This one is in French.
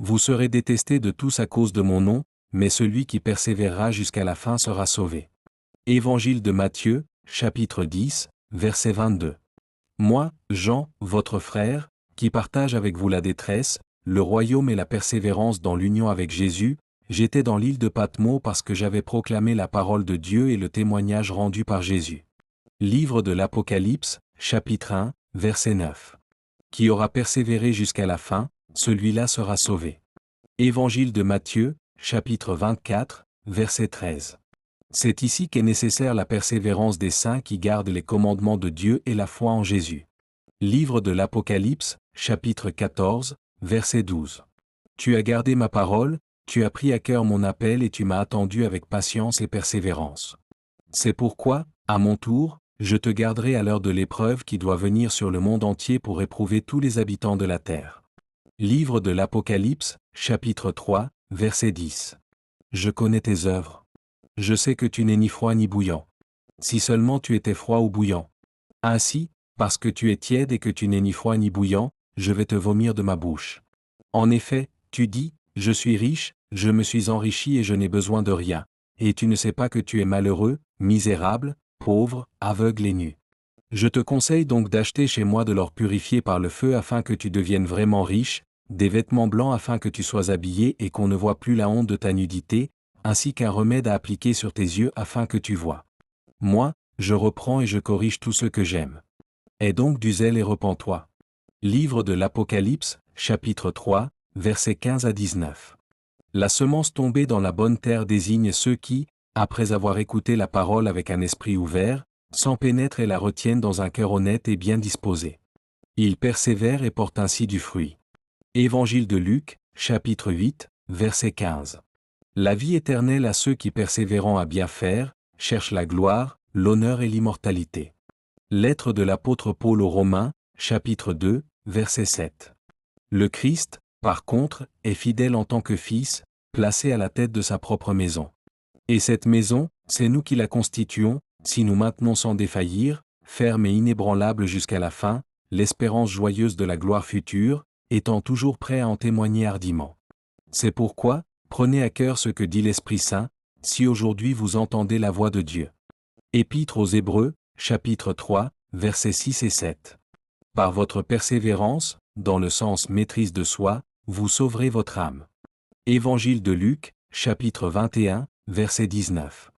Vous serez détestés de tous à cause de mon nom, mais celui qui persévérera jusqu'à la fin sera sauvé. Évangile de Matthieu, chapitre 10, verset 22. Moi, Jean, votre frère, qui partage avec vous la détresse, le royaume et la persévérance dans l'union avec Jésus, j'étais dans l'île de Patmos parce que j'avais proclamé la parole de Dieu et le témoignage rendu par Jésus. Livre de l'Apocalypse, chapitre 1, verset 9. Qui aura persévéré jusqu'à la fin, celui-là sera sauvé. Évangile de Matthieu, chapitre 24, verset 13. C'est ici qu'est nécessaire la persévérance des saints qui gardent les commandements de Dieu et la foi en Jésus. Livre de l'Apocalypse, chapitre 14, verset 12. Tu as gardé ma parole, tu as pris à cœur mon appel et tu m'as attendu avec patience et persévérance. C'est pourquoi, à mon tour, je te garderai à l'heure de l'épreuve qui doit venir sur le monde entier pour éprouver tous les habitants de la terre. Livre de l'Apocalypse, chapitre 3, verset 10. Je connais tes œuvres. Je sais que tu n'es ni froid ni bouillant. Si seulement tu étais froid ou bouillant. Ainsi, parce que tu es tiède et que tu n'es ni froid ni bouillant, je vais te vomir de ma bouche. En effet, tu dis, je suis riche, je me suis enrichi et je n'ai besoin de rien. Et tu ne sais pas que tu es malheureux, misérable, pauvre, aveugle et nu. Je te conseille donc d'acheter chez moi de l'or purifié par le feu afin que tu deviennes vraiment riche, des vêtements blancs afin que tu sois habillé et qu'on ne voit plus la honte de ta nudité, ainsi qu'un remède à appliquer sur tes yeux afin que tu vois. Moi, je reprends et je corrige tout ce que j'aime. Aie donc du zèle et repens-toi. Livre de l'Apocalypse, chapitre 3, versets 15 à 19. La semence tombée dans la bonne terre désigne ceux qui, après avoir écouté la parole avec un esprit ouvert, s'en pénètrent et la retiennent dans un cœur honnête et bien disposé. Ils persévèrent et portent ainsi du fruit. Évangile de Luc, chapitre 8, verset 15. La vie éternelle à ceux qui persévérant à bien faire, cherchent la gloire, l'honneur et l'immortalité. Lettre de l'apôtre Paul aux Romains, chapitre 2, verset 7. Le Christ, par contre, est fidèle en tant que Fils, placé à la tête de sa propre maison. Et cette maison, c'est nous qui la constituons, si nous maintenons sans défaillir, ferme et inébranlable jusqu'à la fin, l'espérance joyeuse de la gloire future, étant toujours prêt à en témoigner hardiment. C'est pourquoi, prenez à cœur ce que dit l'Esprit Saint, si aujourd'hui vous entendez la voix de Dieu. Épître aux Hébreux, chapitre 3, versets 6 et 7. Par votre persévérance, dans le sens maîtrise de soi, vous sauverez votre âme. Évangile de Luc, chapitre 21, verset 19.